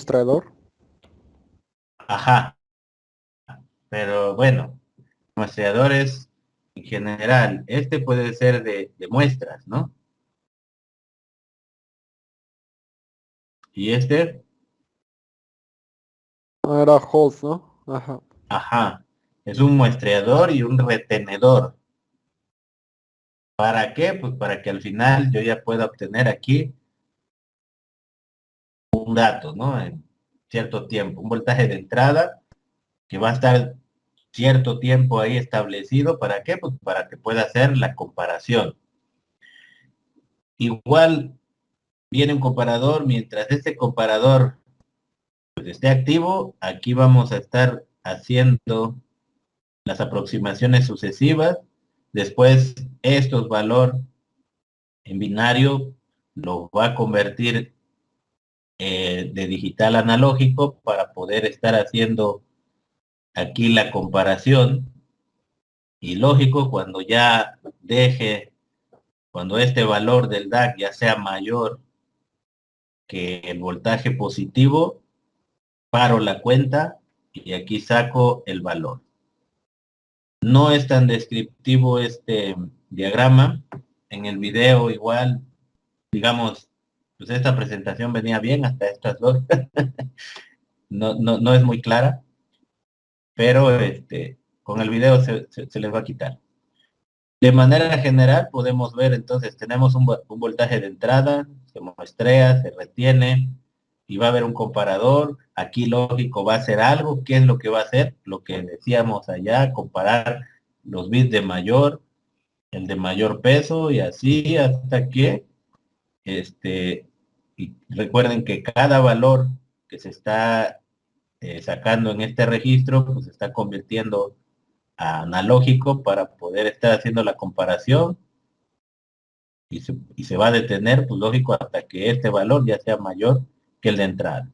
muestrador. Ajá, pero bueno, muestreadores en general. Este puede ser de muestras, ¿no? Y este, Era host, ¿no? Ajá. ajá, es un muestreador y un retenedor. ¿Para qué? Pues para que al final yo ya pueda obtener aquí un dato, ¿no? En cierto tiempo, un voltaje de entrada que va a estar cierto tiempo ahí establecido. ¿Para qué? Pues para que pueda hacer la comparación. Igual viene un comparador, mientras este comparador pues, esté activo, aquí vamos a estar haciendo las aproximaciones sucesivas. Después estos valor en binario lo va a convertir de digital a analógico para poder estar haciendo aquí la comparación. Y lógico, cuando ya deje, cuando este valor del DAC ya sea mayor que el voltaje positivo, paro la cuenta y aquí saco el valor. No es tan descriptivo este diagrama. En el video igual, digamos, pues esta presentación venía bien hasta estas dos. No es muy clara, pero con el video se les va a quitar. De manera general podemos ver entonces tenemos un voltaje de entrada, se muestrea, se retiene y va a haber un comparador. Aquí lógico va a ser algo. ¿Qué es lo que va a hacer? Lo que decíamos allá, comparar los bits de mayor, el de mayor peso y así hasta que y recuerden que cada valor que se está sacando en este registro pues se está convirtiendo a analógico para poder estar haciendo la comparación y se va a detener, pues lógico, hasta que este valor ya sea mayor que el de entrada.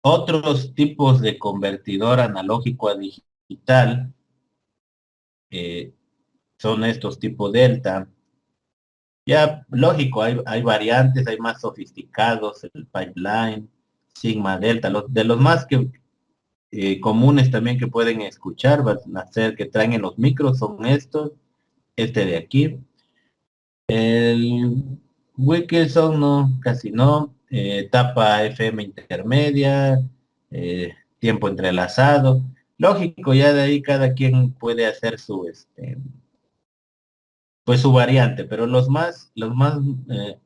Otros tipos de convertidor analógico a digital eh, son estos tipo delta. Ya, lógico, hay variantes, hay más sofisticados, el pipeline, sigma delta, de los más comunes también que pueden escuchar, van a ser que traen en los micros, son estos, este de aquí. El Wilkinson no, casi no. Etapa FM intermedia, tiempo entrelazado. Lógico, ya de ahí cada quien puede hacer pues su variante, pero los más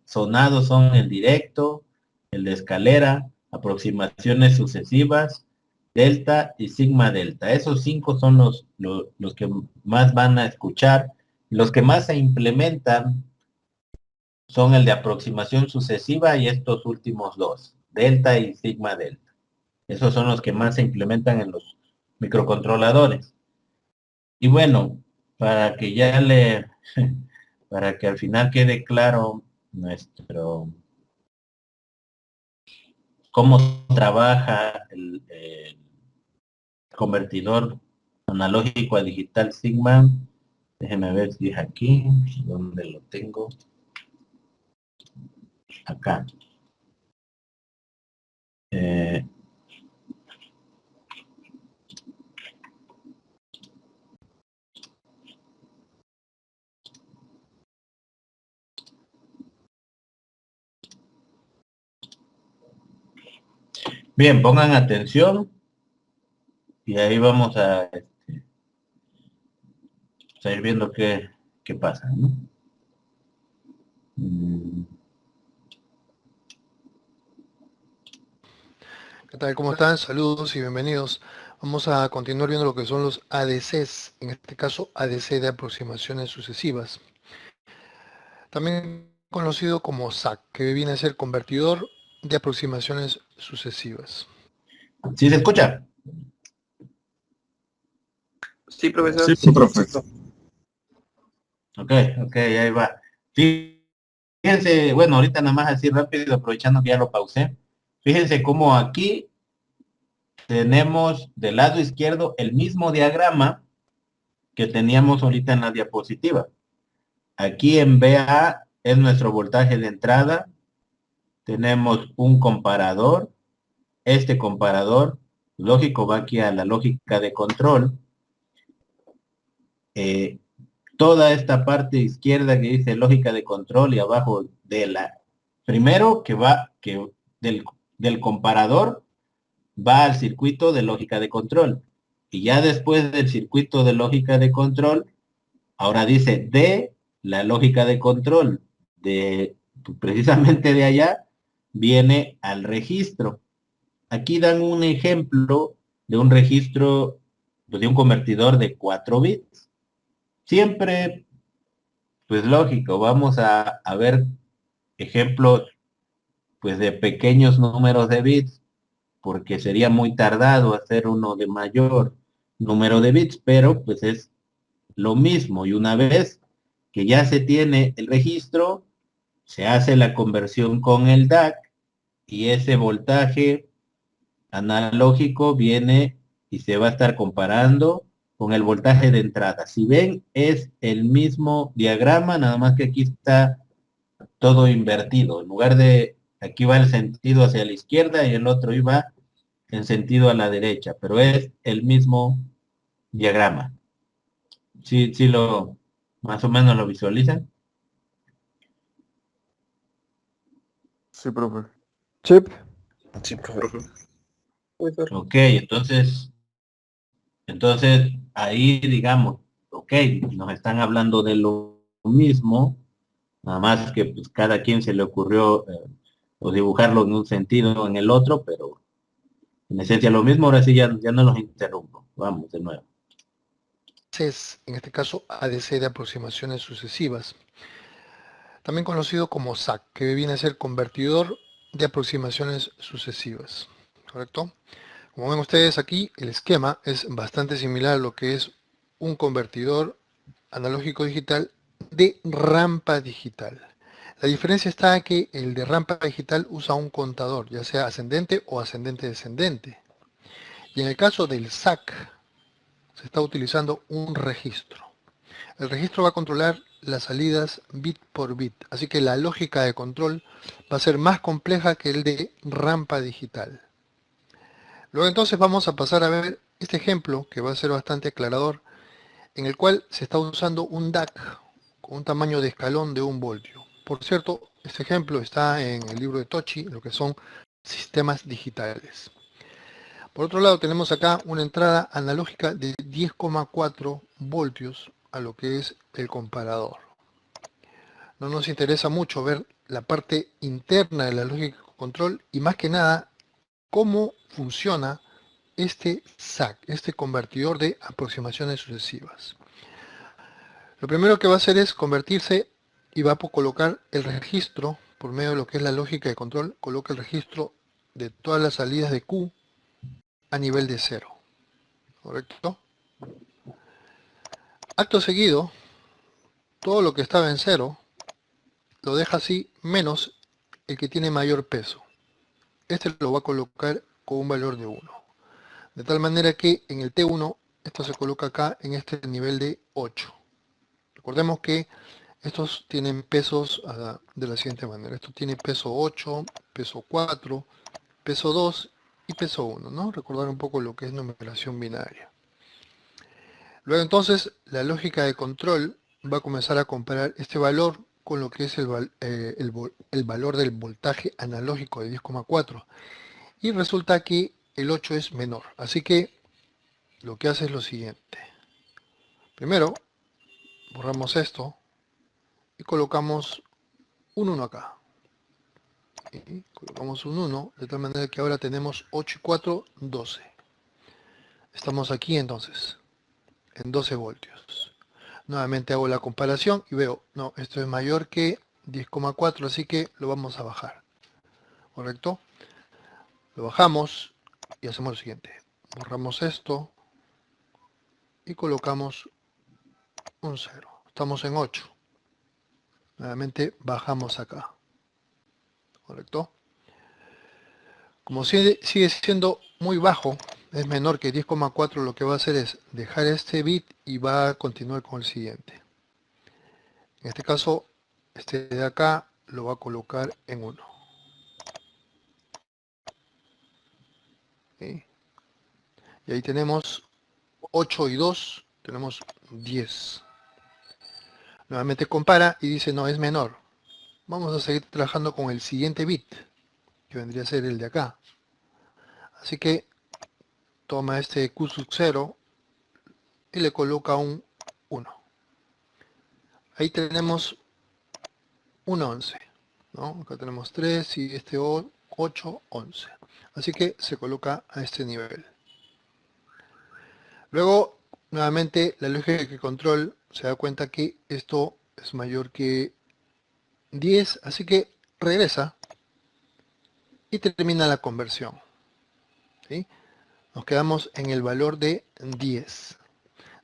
sonados son el directo, el de escalera, aproximaciones sucesivas, delta y sigma delta. Esos cinco son los que más van a escuchar. Los que más se implementan son el de aproximación sucesiva y estos últimos dos, delta y sigma delta. Esos son los que más se implementan en los microcontroladores. Y bueno, para que ya para que al final quede claro cómo trabaja el convertidor analógico a digital Sigma, déjenme ver si es aquí, donde lo tengo, acá. Eh, Bien, pongan atención y ahí vamos a ir viendo qué pasa, ¿no? Mm, ¿Qué tal? ¿Cómo están? Saludos y bienvenidos. Vamos a continuar viendo lo que son los ADCs, en este caso ADC de aproximaciones sucesivas, también conocido como SAC, que viene a ser convertidor de aproximaciones sucesivas. ¿Sí se escucha? Sí, profesor. Sí, profesor. Ok, ahí va. Fíjense, bueno, ahorita nada más así rápido, aprovechando que ya lo pausé. Fíjense cómo aquí tenemos del lado izquierdo el mismo diagrama que teníamos ahorita en la diapositiva. Aquí en BA es nuestro voltaje de entrada. Tenemos un comparador. Este comparador, lógico, va aquí a la lógica de control. Toda esta parte izquierda que dice lógica de control y abajo de la... Primero que del comparador va al circuito de lógica de control. Y ya después del circuito de lógica de control, ahora dice de la lógica de control, precisamente de allá, viene al registro. Aquí dan un ejemplo de un registro, pues, de un convertidor de 4 bits. Siempre, pues lógico, vamos a ver ejemplos, pues, de pequeños números de bits, porque sería muy tardado hacer uno de mayor número de bits, pero pues es lo mismo. Y una vez que ya se tiene el registro, se hace la conversión con el DAC y ese voltaje analógico viene y se va a estar comparando con el voltaje de entrada. Si ven, es el mismo diagrama, nada más que aquí está todo invertido. En lugar de, aquí va el sentido hacia la izquierda y el otro iba en sentido a la derecha, pero es el mismo diagrama. Sí, sí lo, más o menos lo visualizan. Sí, profe. Chip. Sí, profe. Profesor. Ok, entonces ahí digamos, ok, nos están hablando de lo mismo, nada más que pues cada quien se le ocurrió o dibujarlo en un sentido o en el otro, pero en esencia lo mismo. Ahora sí ya no los interrumpo. Vamos de nuevo. Es, en este caso, ADC de aproximaciones sucesivas, también conocido como SAC, que viene a ser convertidor de aproximaciones sucesivas, ¿correcto? Como ven ustedes aquí, el esquema es bastante similar a lo que es un convertidor analógico digital de rampa digital. La diferencia está en que el de rampa digital usa un contador, ya sea ascendente o ascendente-descendente. Y en el caso del SAC, se está utilizando un registro. El registro va a controlar las salidas bit por bit, así que la lógica de control va a ser más compleja que el de rampa digital. Luego entonces vamos a pasar a ver este ejemplo que va a ser bastante aclarador, en el cual se está usando un DAC con un tamaño de escalón de 1 voltio. Por cierto, este ejemplo está en el libro de Tochi, lo que son sistemas digitales. Por otro lado tenemos acá una entrada analógica de 10,4 voltios a lo que es el comparador. No nos interesa mucho ver la parte interna de la lógica de control y más que nada cómo funciona este SAC, este convertidor de aproximaciones sucesivas. Lo primero que va a hacer es convertirse y va a colocar el registro por medio de lo que es la lógica de control, coloca el registro de todas las salidas de Q a nivel de 0. ¿Correcto? Acto seguido, todo lo que estaba en 0 lo deja así menos el que tiene mayor peso. Este lo va a colocar con un valor de 1. De tal manera que en el T1 esto se coloca acá en este nivel de 8. Recordemos que estos tienen pesos de la siguiente manera. Esto tiene peso 8, peso 4, peso 2 y peso 1, ¿no? Recordar un poco lo que es numeración binaria. Luego entonces la lógica de control va a comenzar a comparar este valor con lo que es el valor del voltaje analógico de 10,4. Y resulta que el 8 es menor. Así que lo que hace es lo siguiente. Primero, borramos esto y colocamos un 1 acá. Y colocamos un 1 de tal manera que ahora tenemos 8 y 4, 12. Estamos aquí entonces, en 12 voltios. Nuevamente hago la comparación y veo, no, esto es mayor que 10,4, así que lo vamos a bajar. ¿Correcto? Lo bajamos y hacemos lo siguiente. Borramos esto y colocamos un 0. Estamos en 8. Nuevamente bajamos acá. ¿Correcto? Como sigue siendo muy bajo, es menor que 10,4, lo que va a hacer es dejar este bit y va a continuar con el siguiente. En este caso Este de acá lo va a colocar en 1. ¿Sí? Y ahí tenemos 8 y 2, tenemos 10. Nuevamente compara y dice no, es menor. Vamos a seguir trabajando con el siguiente bit, que vendría a ser el de acá. Así que toma este Q sub 0 y le coloca un 1. Ahí tenemos un 11, ¿no? Acá tenemos 3 y este 8, 11. Así que se coloca a este nivel. Luego, nuevamente, la lógica de control se da cuenta que esto es mayor que 10, así que regresa y termina la conversión. ¿Sí? Nos quedamos en el valor de 10.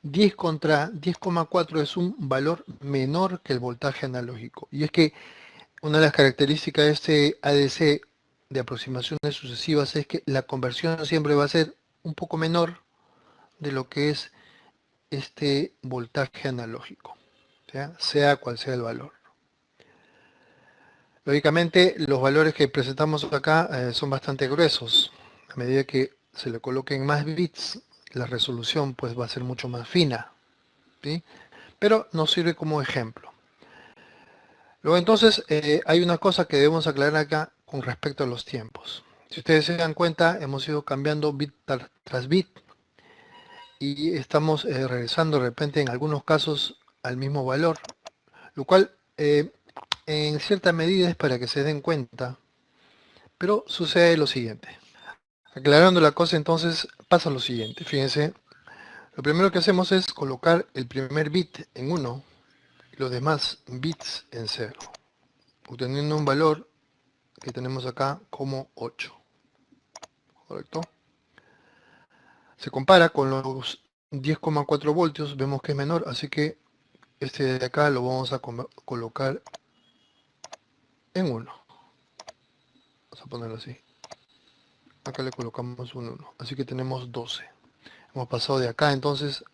10 contra 10,4 es un valor menor que el voltaje analógico. Y es que una de las características de este ADC de aproximaciones sucesivas es que la conversión siempre va a ser un poco menor de lo que es este voltaje analógico, sea cual sea el valor. Lógicamente, los valores que presentamos acá son bastante gruesos. A medida que se le coloquen más bits, la resolución pues va a ser mucho más fina, ¿sí? Pero nos sirve como ejemplo. Luego entonces hay una cosa que debemos aclarar acá con respecto a los tiempos. Si ustedes se dan cuenta, hemos ido cambiando bit tras bit y estamos regresando de repente en algunos casos al mismo valor, lo cual en cierta medida es para que se den cuenta, pero sucede lo siguiente. Aclarando la cosa entonces pasa lo siguiente, fíjense, lo primero que hacemos es colocar el primer bit en 1 y los demás bits en 0, obteniendo un valor que tenemos acá como 8, ¿correcto? Se compara con los 10,4 voltios, vemos que es menor, así que este de acá lo vamos a colocar en 1. Vamos a ponerlo así. Acá le colocamos un 1, así que tenemos 12. Hemos pasado de acá entonces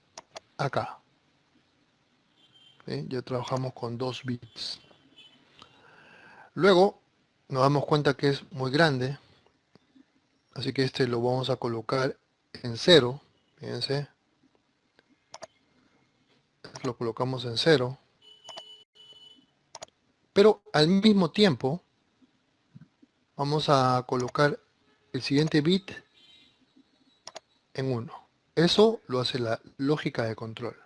a acá. ¿Sí? Ya trabajamos con 2 bits. Luego nos damos cuenta que es muy grande, así que este lo vamos a colocar en 0. Fíjense. Lo colocamos en 0. Pero al mismo tiempo vamos a colocar el siguiente bit en 1. Eso lo hace la lógica de control.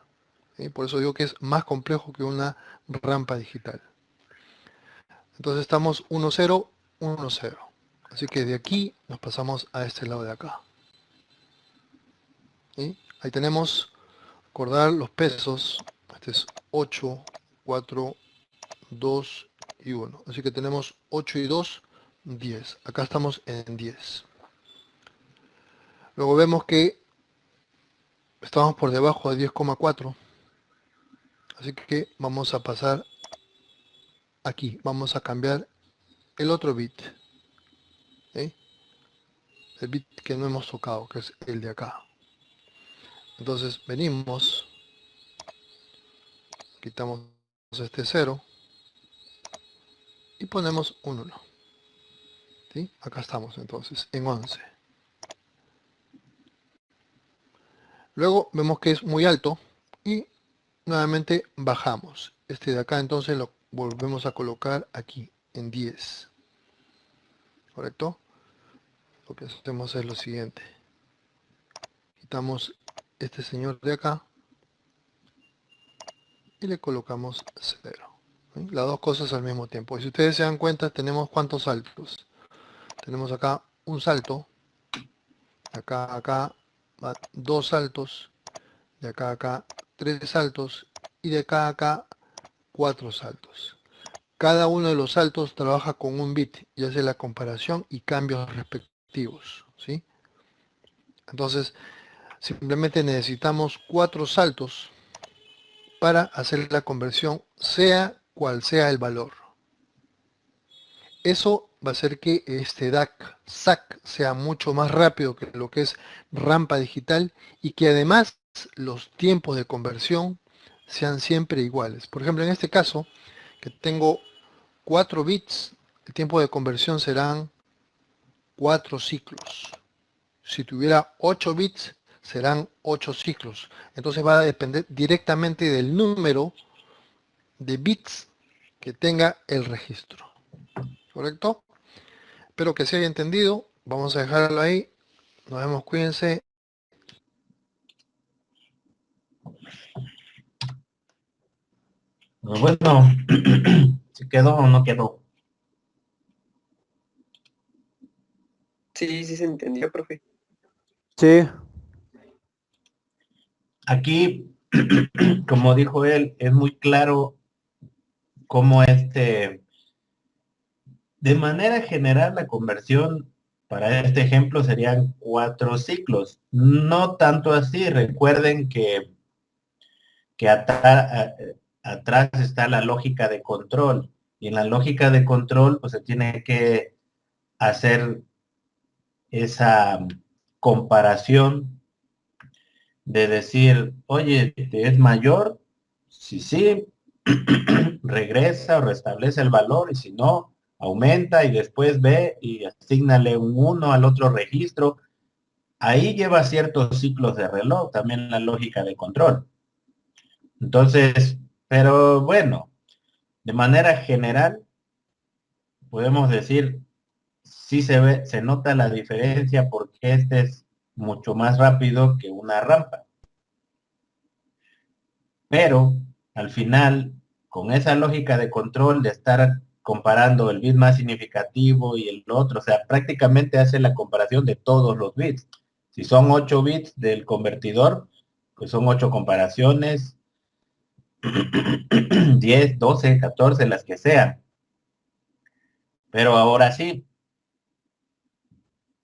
¿Sí? Por eso digo que es más complejo que una rampa digital. Entonces estamos 1, 0, 1, 0. Así que de aquí nos pasamos a este lado de acá. ¿Sí? Ahí tenemos, recordar los pesos. Este es 8, 4, 2 y 1. Así que tenemos 8 y 2, 10. Acá estamos en 10. Luego vemos que estamos por debajo de 10,4. Así que vamos a pasar aquí. Vamos a cambiar el otro bit. ¿Sí? El bit que no hemos tocado, que es el de acá. Entonces venimos, quitamos este 0 y ponemos un 1. ¿Sí? Acá estamos entonces en 11. Luego vemos que es muy alto y nuevamente bajamos. Este de acá entonces lo volvemos a colocar aquí en 10. ¿Correcto? Lo que hacemos es lo siguiente. Quitamos este señor de acá y le colocamos 0. ¿Sí? Las dos cosas al mismo tiempo. Y si ustedes se dan cuenta, tenemos cuántos saltos. Tenemos acá un salto, acá a acá va 2 saltos, de acá a acá 3 saltos y de acá a acá 4 saltos. Cada uno de los saltos trabaja con un bit y hace la comparación y cambios respectivos, ¿sí? Entonces, simplemente necesitamos 4 saltos para hacer la conversión, sea cual sea el valor. Eso va a hacer que este SAC sea mucho más rápido que lo que es rampa digital y que además los tiempos de conversión sean siempre iguales. Por ejemplo, en este caso, que tengo 4 bits, el tiempo de conversión serán 4 ciclos. Si tuviera 8 bits, serán 8 ciclos. Entonces va a depender directamente del número de bits que tenga el registro. ¿Correcto? Espero que se haya entendido. Vamos a dejarlo ahí. Nos vemos, cuídense. Pues bueno, ¿se quedó o no quedó? Sí, sí se entendió, profe. Sí. Aquí, como dijo él, es muy claro cómo de manera general la conversión para este ejemplo serían 4 ciclos. No tanto así, recuerden que atrás está la lógica de control. Y en la lógica de control, pues se tiene que hacer esa comparación de decir, oye, ¿es mayor? Si sí, regresa o restablece el valor, y si no, aumenta y después ve y asígnale un 1 al otro registro. Ahí lleva ciertos ciclos de reloj, también la lógica de control. Entonces, pero bueno, de manera general, podemos decir, sí se nota la diferencia porque este es mucho más rápido que una rampa. Pero al final, con esa lógica de control de estar comparando el bit más significativo y el otro, o sea, prácticamente hace la comparación de todos los bits. Si son 8 bits del convertidor, pues son 8 comparaciones, 10, 12, 14, las que sean. Pero ahora sí,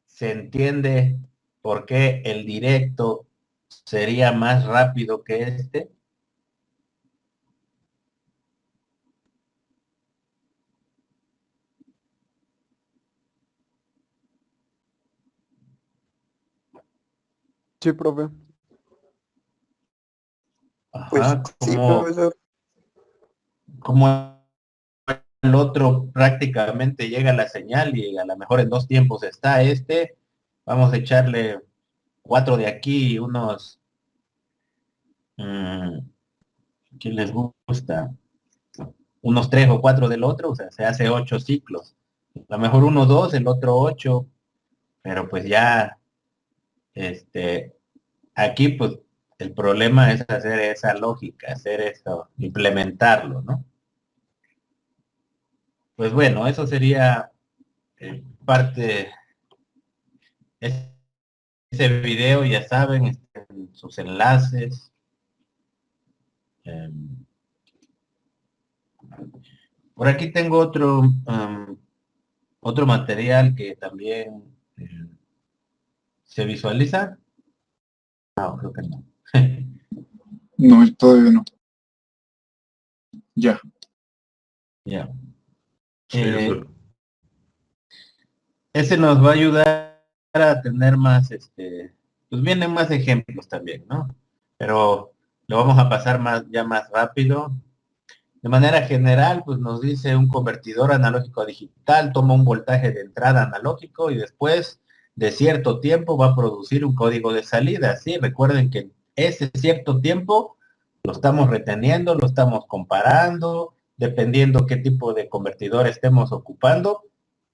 se entiende por qué el directo sería más rápido que este. Sí, profe. Pues Ajá, sí, profesor. como el otro prácticamente llega la señal y a lo mejor en 2 tiempos está vamos a echarle 4 de aquí y unos, ¿qué les gusta? Unos 3 o 4 del otro, o sea, se hace 8 ciclos. A lo mejor uno 2, el otro 8, pero pues ya, aquí pues el problema es hacer esa lógica, hacer eso, implementarlo, ¿no? Pues bueno, eso sería parte, ese video, ya saben, sus enlaces. Por aquí tengo otro material que también se visualiza. No, creo que no. No, todavía no. Ya. Ya. Sí, ya sé. Ese nos va a ayudar a tener más, pues vienen más ejemplos también, ¿no? Pero lo vamos a pasar ya más rápido. De manera general, pues nos dice un convertidor analógico a digital, toma un voltaje de entrada analógico y después de cierto tiempo va a producir un código de salida. Sí, recuerden que ese cierto tiempo lo estamos reteniendo, lo estamos comparando, dependiendo qué tipo de convertidor estemos ocupando.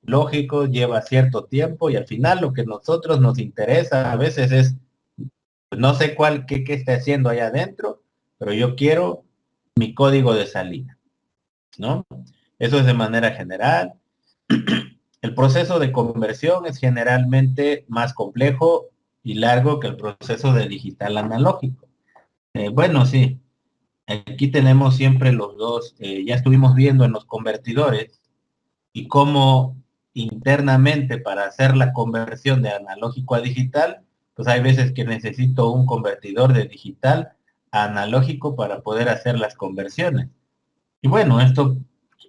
Lógico, lleva cierto tiempo y al final lo que nosotros nos interesa a veces es, pues no sé qué está haciendo allá adentro, pero yo quiero mi código de salida, ¿no? Eso es de manera general. El proceso de conversión es generalmente más complejo y largo que el proceso de digital analógico. Bueno, sí, aquí tenemos siempre los dos, ya estuvimos viendo en los convertidores y cómo internamente para hacer la conversión de analógico a digital, pues hay veces que necesito un convertidor de digital a analógico para poder hacer las conversiones. Y bueno, esto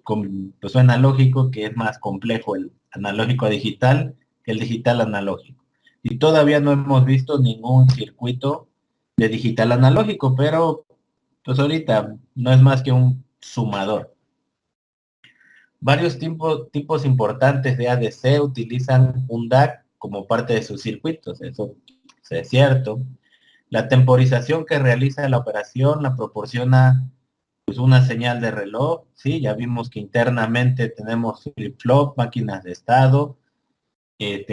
pues suena lógico que es más complejo el analógico a digital que el digital analógico. Y todavía no hemos visto ningún circuito de digital analógico, pero pues ahorita no es más que un sumador. varios tipos importantes de ADC utilizan un DAC como parte de sus circuitos, eso es cierto. La temporización que realiza la operación la proporciona pues una señal de reloj, sí, ya vimos que internamente tenemos flip-flop, máquinas de estado,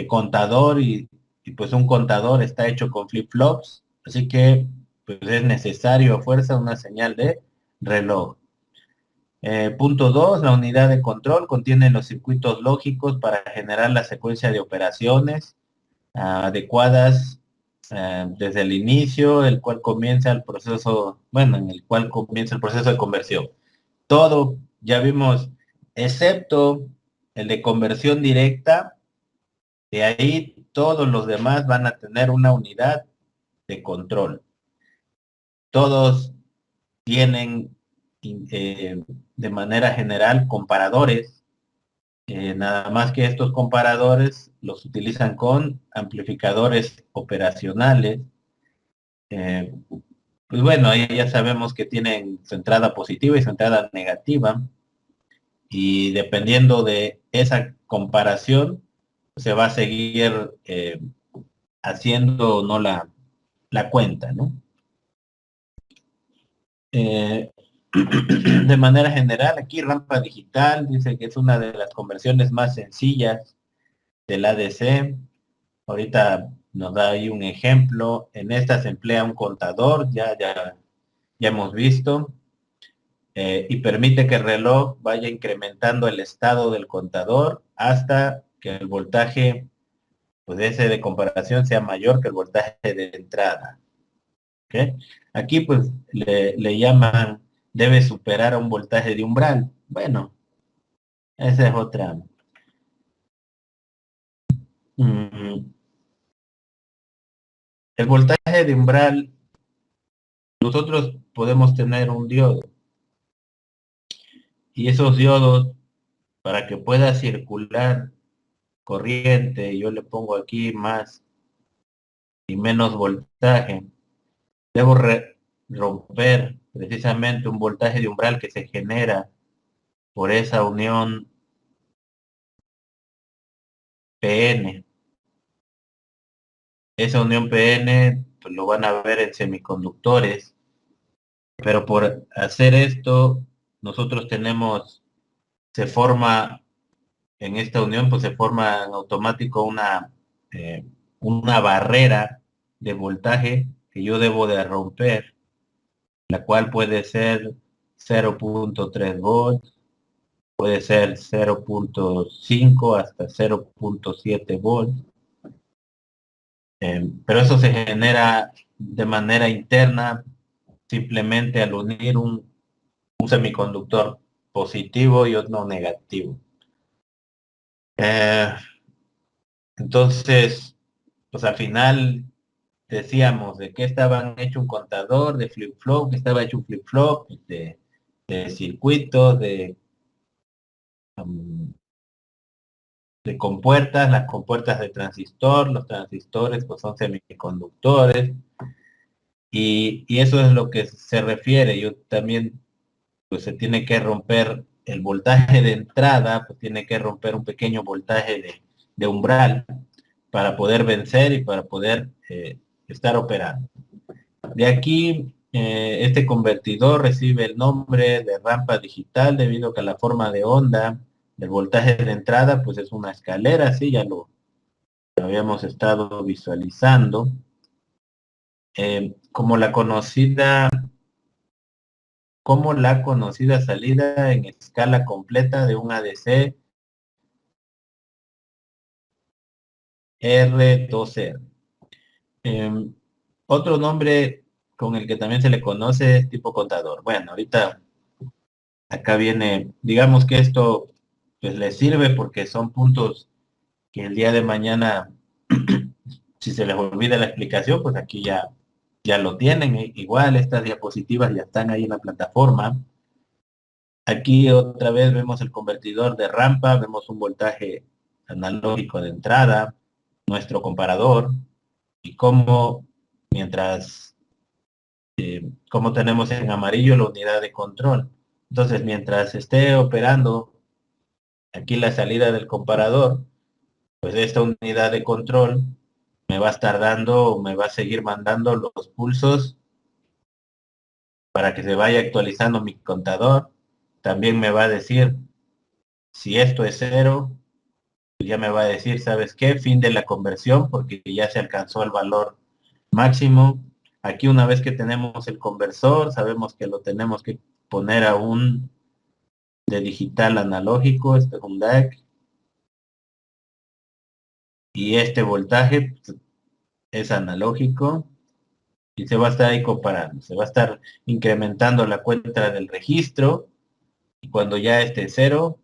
contador y pues un contador está hecho con flip-flops, así que pues es necesario a fuerza una señal de reloj. Punto 2, la unidad de control contiene los circuitos lógicos para generar la secuencia de operaciones adecuadas desde el inicio, el cual comienza el proceso, bueno, en el cual comienza el proceso de conversión. Todo, ya vimos, excepto el de conversión directa, de ahí todos los demás van a tener una unidad de control. Todos tienen de manera general comparadores, nada más que estos comparadores los utilizan con amplificadores operacionales. Pues bueno, ahí ya sabemos que tienen su entrada positiva y su entrada negativa, y dependiendo de esa comparación se va a seguir haciendo o no la cuenta, ¿no? De manera general, aquí rampa digital dice que es una de las conversiones más sencillas del ADC. Ahorita nos da ahí un ejemplo. En esta se emplea un contador, ya hemos visto, y permite que el reloj vaya incrementando el estado del contador hasta que el voltaje, pues ese de comparación, sea mayor que el voltaje de entrada. ¿Okay? Aquí pues le llaman debe superar a un voltaje de umbral. Bueno, esa es otra. El voltaje de umbral, nosotros podemos tener un diodo. Y esos diodos, para que pueda circular corriente, yo le pongo aquí más y menos voltaje, debo romper precisamente un voltaje de umbral que se genera por esa unión PN. Esa unión PN pues, lo van a ver en semiconductores, pero por hacer esto nosotros se forma en esta unión, pues se forma en automático una barrera de voltaje que yo debo de romper, la cual puede ser 0.3 volts, puede ser 0.5 hasta 0.7 volts. Pero eso se genera de manera interna simplemente al unir un semiconductor positivo y otro negativo. Entonces, pues al final decíamos de que estaban hecho un contador de flip-flop, que estaba hecho un flip-flop de circuitos, de compuertas, las compuertas de transistor, los transistores pues son semiconductores, y eso es lo que se refiere. Yo también, pues se tiene que romper el voltaje de entrada, pues tiene que romper un pequeño voltaje de umbral para poder vencer y para poder estar operando. De aquí, este convertidor recibe el nombre de rampa digital debido a que la forma de onda del voltaje de entrada pues es una escalera, así ya lo habíamos estado visualizando. Como la conocida salida en escala completa de un ADC R2R. Otro nombre con el que también se le conoce es tipo contador. Bueno, ahorita acá viene, digamos que esto pues les sirve porque son puntos que el día de mañana, si se les olvida la explicación, pues aquí ya lo tienen. Igual estas diapositivas ya están ahí en la plataforma. Aquí otra vez vemos el convertidor de rampa, vemos un voltaje analógico de entrada, nuestro comparador, y cómo como tenemos en amarillo la unidad de control. Entonces, mientras esté operando aquí la salida del comparador, pues esta unidad de control me va a estar dando, me va a seguir mandando los pulsos para que se vaya actualizando mi contador. También me va a decir si esto es 0, pues ya me va a decir, ¿sabes qué? Fin de la conversión, porque ya se alcanzó el valor máximo. Aquí una vez que tenemos el conversor, sabemos que lo tenemos que poner a un de digital analógico, este es un DAC. Y este voltaje pues, es analógico y se va a estar ahí comparando. Se va a estar incrementando la cuenta del registro y cuando ya esté 0,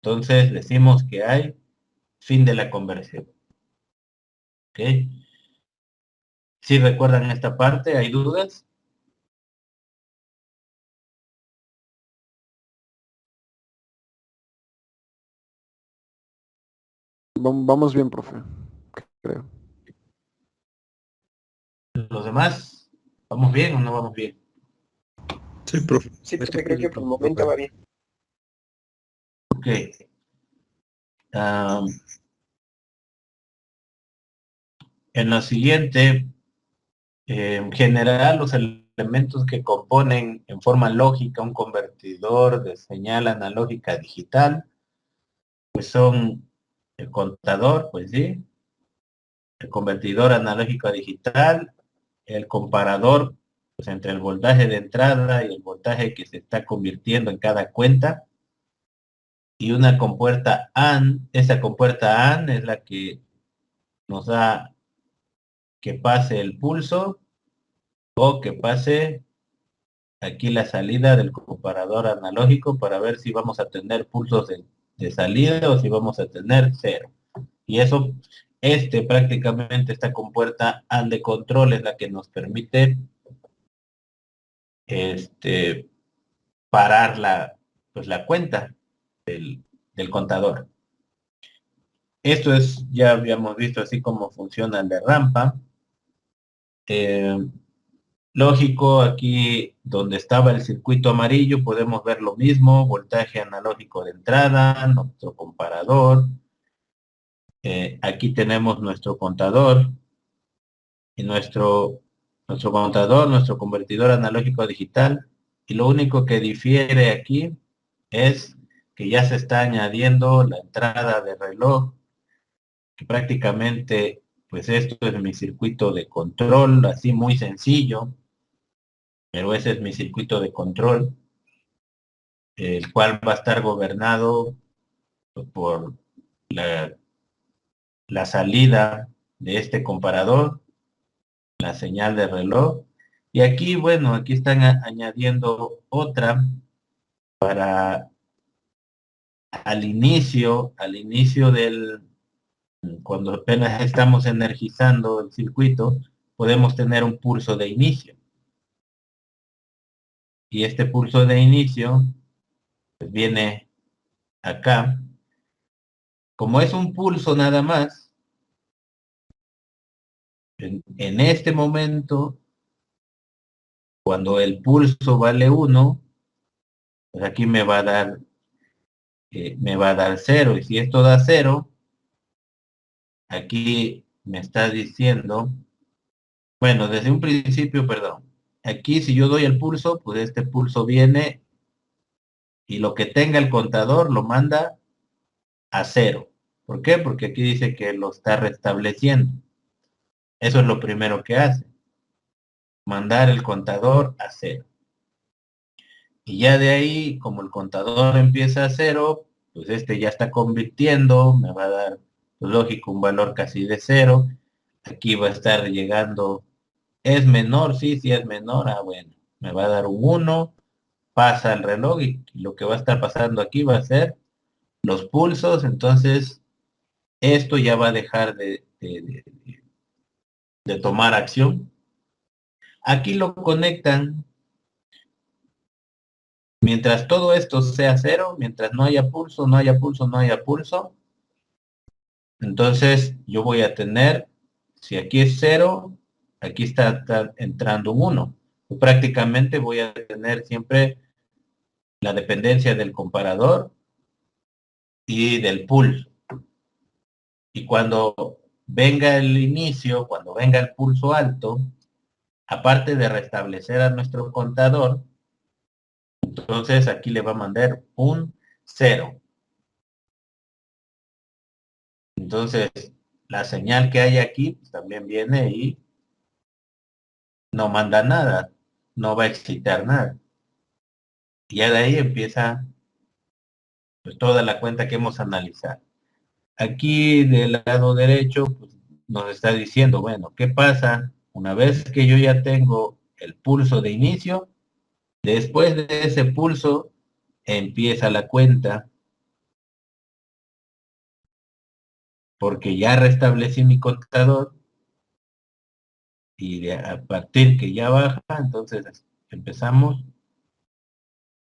entonces decimos que hay fin de la conversión. ¿Ok? Si recuerdan esta parte, ¿hay dudas? Vamos bien, profe. Creo. ¿Los demás? ¿Vamos bien o no vamos bien? Sí, profe. Sí, profe, creo que por el momento va bien. Ok. En lo siguiente, en general, los elementos que componen en forma lógica un convertidor de señal analógica a digital, pues son el contador, pues sí, el convertidor analógico a digital, el comparador, pues entre el voltaje de entrada y el voltaje que se está convirtiendo en cada cuenta, y una compuerta AND. Esa compuerta AND es la que nos da que pase el pulso o que pase aquí la salida del comparador analógico para ver si vamos a tener pulsos de salida o si vamos a tener 0. Y eso, prácticamente esta compuerta AND de control es la que nos permite parar la cuenta del contador. Esto es, ya habíamos visto así como funciona el de rampa. Lógico, aquí donde estaba el circuito amarillo podemos ver lo mismo, voltaje analógico de entrada, nuestro comparador. Aquí tenemos nuestro contador y nuestro contador, nuestro convertidor analógico a digital. Y lo único que difiere aquí es que ya se está añadiendo la entrada de reloj, que prácticamente, pues esto es mi circuito de control, así muy sencillo, pero ese es mi circuito de control, el cual va a estar gobernado por la salida de este comparador, la señal de reloj. Y aquí, bueno, aquí están añadiendo otra para al inicio cuando apenas estamos energizando el circuito, podemos tener un pulso de inicio. Y este pulso de inicio pues viene acá. Como es un pulso nada más, en este momento, cuando el pulso vale 1, pues aquí me va a dar 0. Y si esto da 0, aquí me está diciendo, bueno, desde un principio, perdón. Aquí si yo doy el pulso, pues este pulso viene y lo que tenga el contador lo manda a 0. ¿Por qué? Porque aquí dice que lo está restableciendo. Eso es lo primero que hace. Mandar el contador a 0. Y ya de ahí, como el contador empieza a 0, pues ya está convirtiendo, me va a dar, pues lógico, un valor casi de 0. Aquí va a estar llegando, es menor, sí es menor, bueno, me va a dar un 1, pasa el reloj y lo que va a estar pasando aquí va a ser los pulsos, entonces esto ya va a dejar de tomar acción. Aquí lo conectan. Mientras todo esto sea 0, mientras no haya pulso, no haya pulso, no haya pulso, entonces yo voy a tener, si aquí es 0, aquí está entrando un 1. Pues prácticamente voy a tener siempre la dependencia del comparador y del pulso. Y cuando venga el inicio, cuando venga el pulso alto, aparte de restablecer a nuestro contador, entonces aquí le va a mandar un 0. Entonces, la señal que hay aquí pues, también viene y no manda nada, no va a excitar nada. Y ya de ahí empieza pues, toda la cuenta que hemos analizado. Aquí del lado derecho pues, nos está diciendo, bueno, ¿qué pasa una vez que yo ya tengo el pulso de inicio? Después de ese pulso empieza la cuenta porque ya restablecí mi contador y a partir que ya baja, entonces empezamos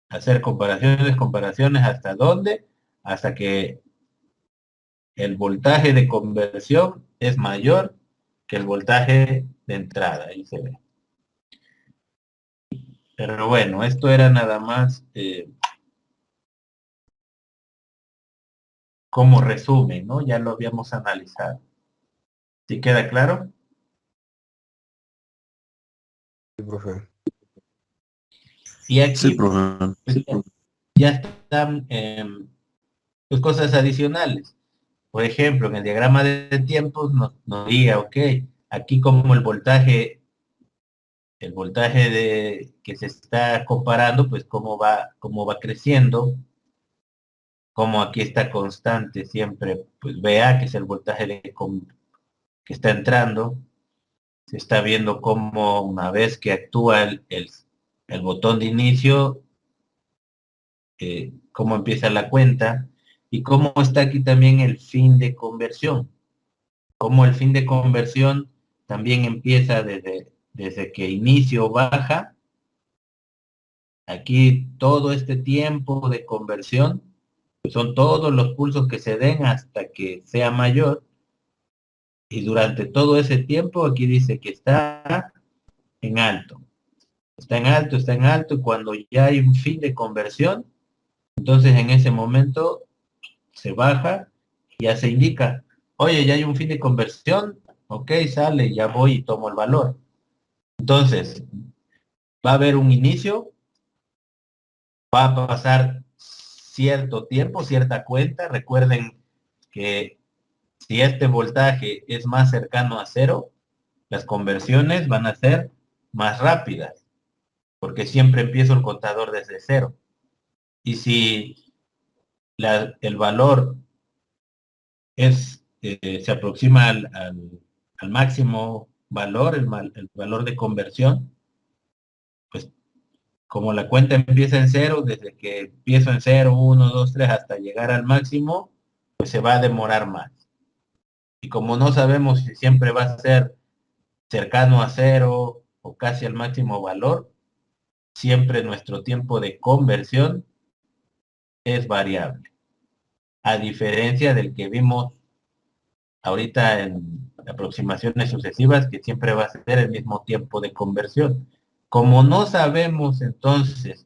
a hacer comparaciones, ¿hasta dónde? Hasta que el voltaje de conversión es mayor que el voltaje de entrada, ahí se ve. Pero bueno, esto era nada más como resumen, ¿no? Ya lo habíamos analizado. ¿Sí queda claro? Sí, profe. Y aquí Sí, profe. pues, ya están pues, cosas adicionales. Por ejemplo, en el diagrama de tiempos nos diga, ok, aquí como el voltaje que se está comparando, pues cómo va creciendo, como aquí está constante siempre, pues vea que es el voltaje que está entrando, se está viendo cómo una vez que actúa el botón de inicio, cómo empieza la cuenta, y cómo está aquí también el fin de conversión, cómo el fin de conversión también empieza desde que inicio baja. Aquí todo este tiempo de conversión, pues son todos los pulsos que se den hasta que sea mayor. Y durante todo ese tiempo aquí dice que está en alto. Está en alto. Y cuando ya hay un fin de conversión, entonces en ese momento se baja y ya se indica, oye, ya hay un fin de conversión. Ok, sale, ya voy y tomo el valor. Entonces, va a haber un inicio, va a pasar cierto tiempo, cierta cuenta. Recuerden que si este voltaje es más cercano a cero, las conversiones van a ser más rápidas, porque siempre empiezo el contador desde cero. Y si el valor se aproxima al máximo valor, el valor de conversión, pues como la cuenta empieza en cero, desde que empiezo en 0, 1, 2, 3 hasta llegar al máximo, pues se va a demorar más. Y como no sabemos si siempre va a ser cercano a cero o casi al máximo valor, siempre nuestro tiempo de conversión es variable. A diferencia del que vimos ahorita en aproximaciones sucesivas, que siempre va a ser el mismo tiempo de conversión. Como no sabemos entonces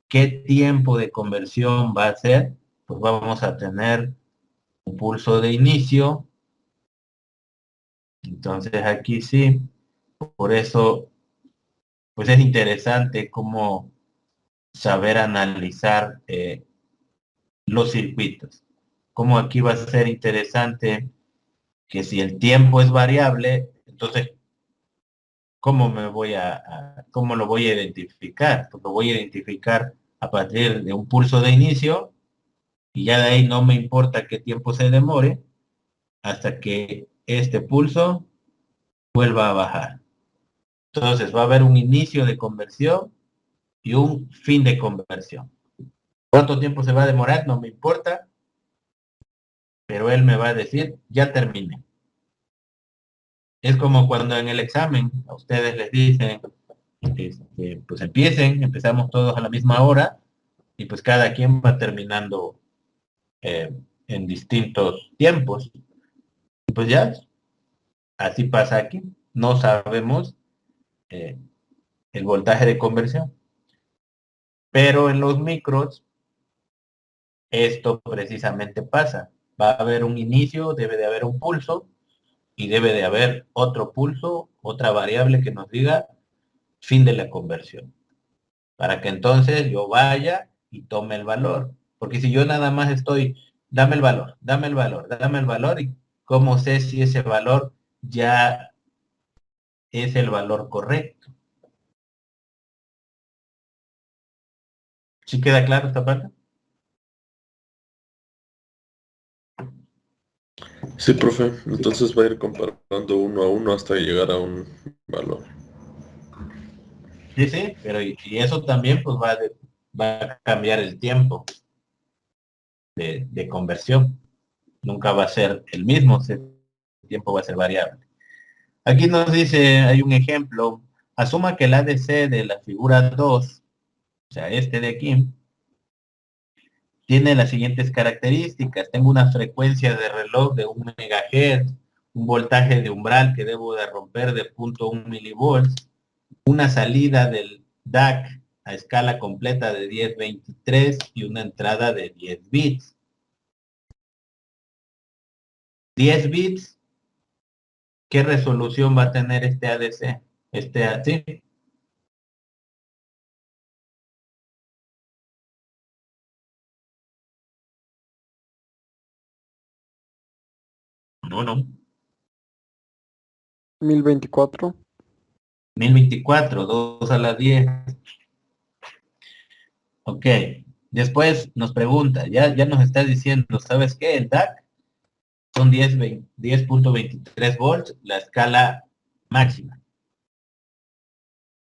qué tiempo de conversión va a ser, pues vamos a tener un pulso de inicio. Entonces aquí sí, por eso, pues es interesante cómo saber analizar los circuitos. Como aquí va a ser interesante que si el tiempo es variable, entonces, ¿cómo lo voy a identificar? Pues lo voy a identificar a partir de un pulso de inicio y ya de ahí no me importa qué tiempo se demore hasta que este pulso vuelva a bajar. Entonces va a haber un inicio de conversión y un fin de conversión. ¿Cuánto tiempo se va a demorar? No me importa, pero él me va a decir, ya terminé. Es como cuando en el examen a ustedes les dicen, pues empezamos todos a la misma hora y pues cada quien va terminando en distintos tiempos. Y pues ya, así pasa aquí. No sabemos el voltaje de conversión. Pero en los micros esto precisamente pasa. Va a haber un inicio, debe de haber un pulso y debe de haber otro pulso, otra variable que nos diga fin de la conversión. Para que entonces yo vaya y tome el valor. Porque si yo nada más estoy, dame el valor, dame el valor, dame el valor, y cómo sé si ese valor ya es el valor correcto. ¿Sí queda claro esta parte? Sí, profe. Entonces va a ir comparando uno a uno hasta llegar a un valor. Sí, sí, pero y eso también pues va a cambiar el tiempo de conversión. Nunca va a ser el mismo, el tiempo va a ser variable. Aquí nos dice, hay un ejemplo, asuma que el ADC de la figura 2, o sea, este de aquí, tiene las siguientes características. Tengo una frecuencia de reloj de 1 MHz, un voltaje de umbral que debo de romper de 0.1 milivolts, una salida del DAC a escala completa de 1023 y una entrada de 10 bits. 10 bits, ¿qué resolución va a tener este ADC? ¿Sí? No. 1024. 1024, 2 a la 10. Ok. Después nos pregunta, ya nos está diciendo, ¿sabes qué? El DAC son 10.23 volts, la escala máxima.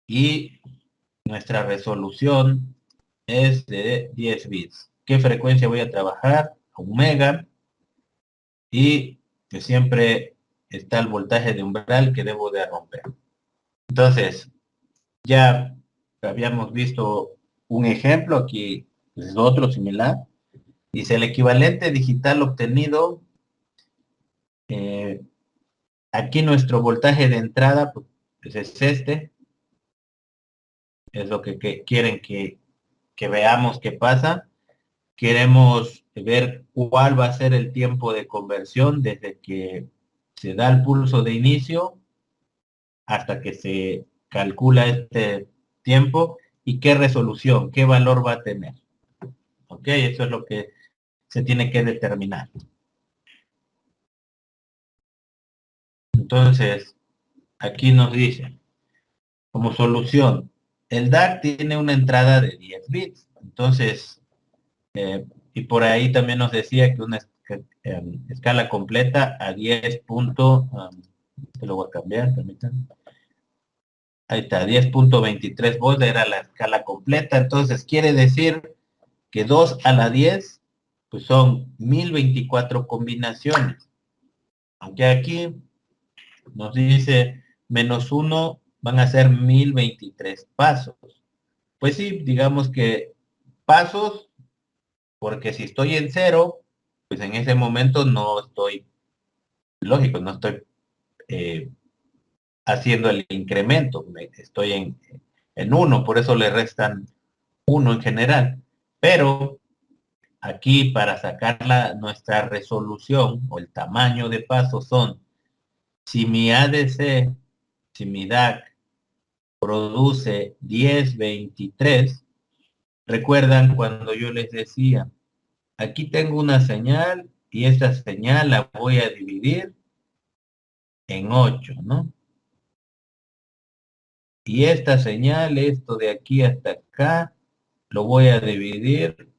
Y nuestra resolución es de 10 bits. ¿Qué frecuencia voy a trabajar? 1 mega. Y que siempre está el voltaje de umbral que debo de romper. Entonces, ya habíamos visto un ejemplo, aquí es otro similar. Dice el equivalente digital obtenido, aquí nuestro voltaje de entrada pues es este, es lo que quieren que veamos qué pasa. Queremos ver cuál va a ser el tiempo de conversión desde que se da el pulso de inicio hasta que se calcula este tiempo y qué resolución, qué valor va a tener. Ok, eso es lo que se tiene que determinar. Entonces, aquí nos dice, como solución, el DAC tiene una entrada de 10 bits. Entonces, y por ahí también nos decía que una escala completa a 10 puntos, te lo voy a cambiar, permítanme. Ahí está, 10.23 volts era la escala completa. Entonces, quiere decir que 2 a la 10, pues son 1024 combinaciones. Aunque aquí nos dice menos 1 van a ser 1023 pasos. Pues sí, digamos que pasos, porque si estoy en 0, pues en ese momento no estoy, lógico, no estoy haciendo el incremento, estoy en 1, por eso le restan 1 en general. Pero aquí para sacar nuestra resolución o el tamaño de pasos son, si mi ADC, si mi DAC produce 1023, recuerdan cuando yo les decía, aquí tengo una señal y esta señal la voy a dividir en 8, ¿no? Y esta señal, esto de aquí hasta acá, lo voy a dividir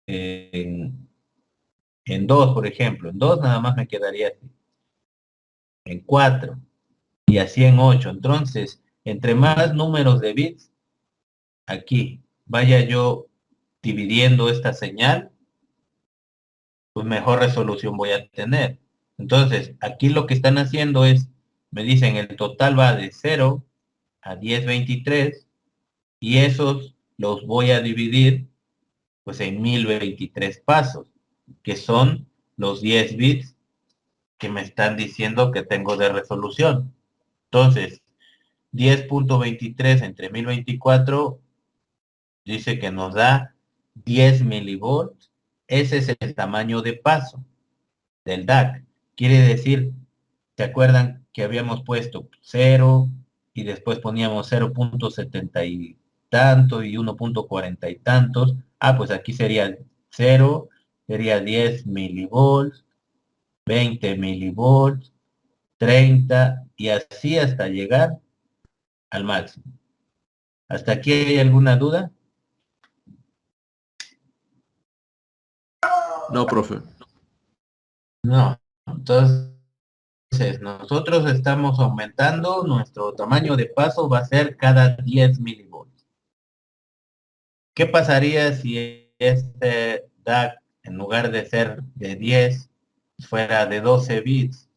en 2, por ejemplo. En 2 nada más me quedaría así. En 4 y así en 8. Entonces, entre más números de bits, aquí vaya yo dividiendo esta señal, pues mejor resolución voy a tener. Entonces, aquí lo que están haciendo es, me dicen el total va de 0 a 1023 y esos los voy a dividir pues en 1023 pasos, que son los 10 bits que me están diciendo que tengo de resolución. Entonces, 10.23 entre 1024 dice que nos da 10 milivolts. Ese es el tamaño de paso del DAC. Quiere decir, ¿se acuerdan que habíamos puesto 0 y después poníamos 0.70 y tanto y 1.40 y tantos? Ah, pues aquí sería 0, sería 10 milivolts, 20 milivolts, 30 y así hasta llegar al máximo. ¿Hasta aquí hay alguna duda? No, profe. No. Entonces, nosotros estamos aumentando, nuestro tamaño de paso va a ser cada 10 milivolts. ¿Qué pasaría si este DAC, en lugar de ser de 10, fuera de 12 bits?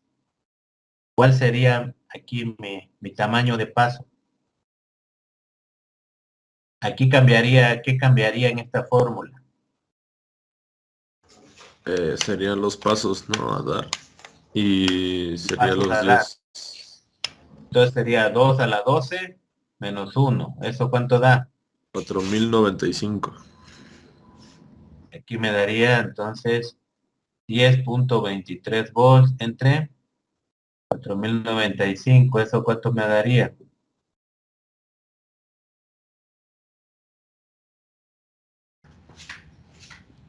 ¿Cuál sería aquí mi tamaño de paso? Aquí cambiaría, ¿qué cambiaría en esta fórmula? Serían los pasos, ¿no? A dar. Y serían Pasos los a dar. 10. Entonces sería 2 a la 12 menos 1. ¿Eso cuánto da? 4095. Aquí me daría entonces 10.23 volts entre 4095. ¿Eso cuánto me daría?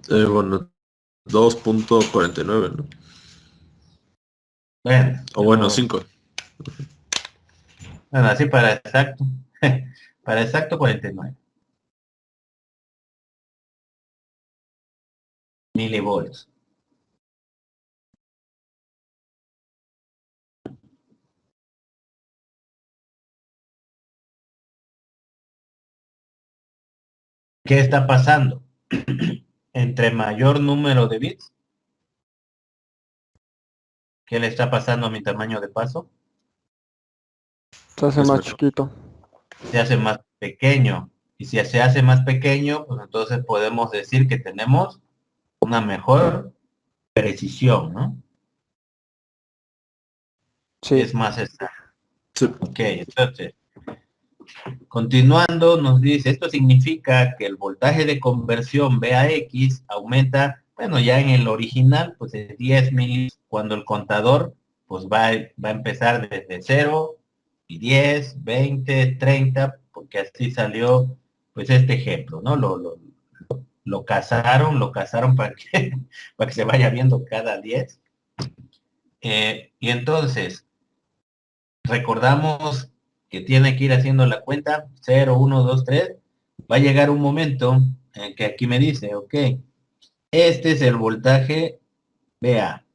Bueno, 2.49, ¿no? Bueno, O bueno, 5. bueno, así para exacto. Para exacto 49 milivolts. ¿Qué está pasando? Entre mayor número de bits, ¿qué le está pasando a mi tamaño de paso? Se hace Es más mejor. chiquito. Se hace más pequeño. Y si se hace más pequeño, pues entonces podemos decir que tenemos una mejor precisión, ¿no? Sí. Es más exacto. Sí. Ok, entonces, continuando, nos dice, esto significa que el voltaje de conversión VAX aumenta, bueno, ya en el original, pues de 10 mil, cuando el contador, pues va a empezar desde 0 y 10, 20, 30, porque así salió, pues este ejemplo, ¿no? Lo casaron para que, para que se vaya viendo cada 10. Y entonces, recordamos que tiene que ir haciendo la cuenta 0, 1, 2, 3. Va a llegar un momento en que aquí me dice, ok, este es el voltaje BA.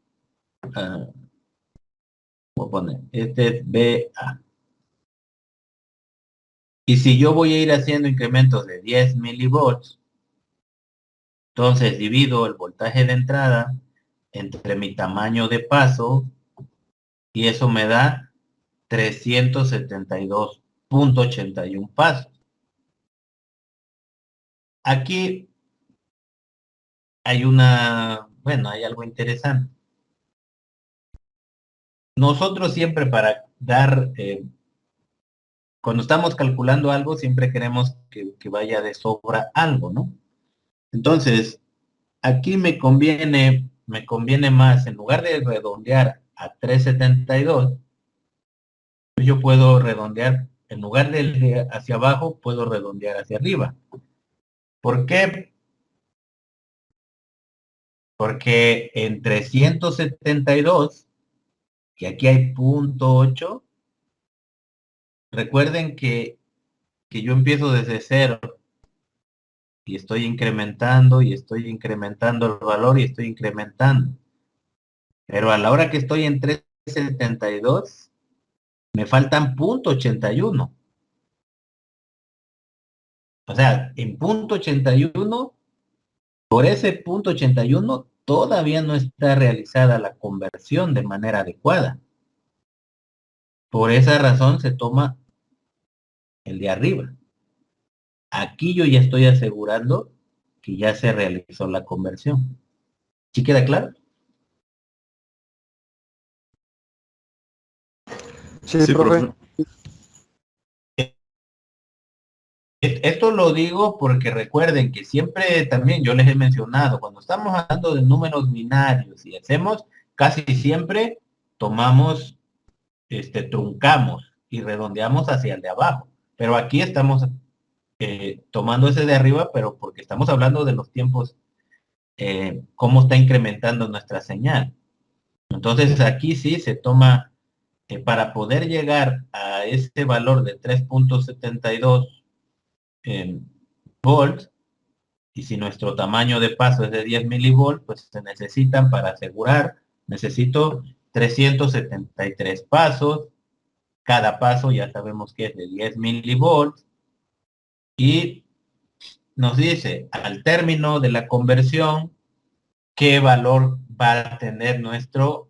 Voy a poner, este es BA. Y si yo voy a ir haciendo incrementos de 10 milivolts, entonces divido el voltaje de entrada entre mi tamaño de paso y eso me da 372.81 pasos. Aquí hay algo interesante. Nosotros siempre para dar, cuando estamos calculando algo, siempre queremos que vaya de sobra algo, ¿no? Entonces, aquí me conviene más, en lugar de redondear a 372, yo puedo redondear, en lugar de hacia abajo, puedo redondear hacia arriba. ¿Por qué? Porque en 372, que aquí hay 0.8, recuerden que yo empiezo desde 0 y estoy incrementando y estoy incrementando el valor y estoy incrementando. Pero a la hora que estoy en 372, me faltan 0.81. O sea, en 0.81, por ese 0.81 todavía no está realizada la conversión de manera adecuada. Por esa razón se toma el de arriba. Aquí yo ya estoy asegurando que ya se realizó la conversión. ¿Sí queda claro? Sí, Sí, profe. profe. Esto lo digo porque recuerden que siempre también yo les he mencionado, cuando estamos hablando de números binarios y hacemos, casi siempre tomamos, truncamos y redondeamos hacia el de abajo. Pero aquí estamos tomando ese de arriba, pero porque estamos hablando de los tiempos, cómo está incrementando nuestra señal. Entonces aquí sí se toma, para poder llegar a este valor de 3.72 volts, y si nuestro tamaño de paso es de 10 milivolts, pues se necesitan, para asegurar, necesito 373 pasos. Cada paso ya sabemos que es de 10 milivolts. Y nos dice, al término de la conversión, qué valor va a tener nuestro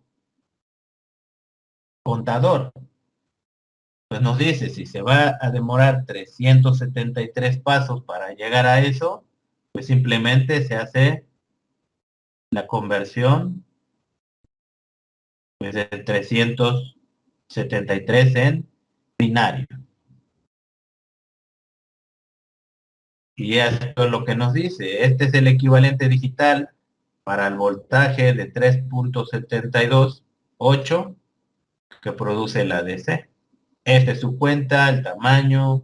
contador. Pues nos dice, si se va a demorar 373 pasos para llegar a eso, pues simplemente se hace la conversión, pues, de 373 en binario. Y esto es lo que nos dice. Este es el equivalente digital para el voltaje de 3.728 que produce la DC. Esta es su cuenta, el tamaño,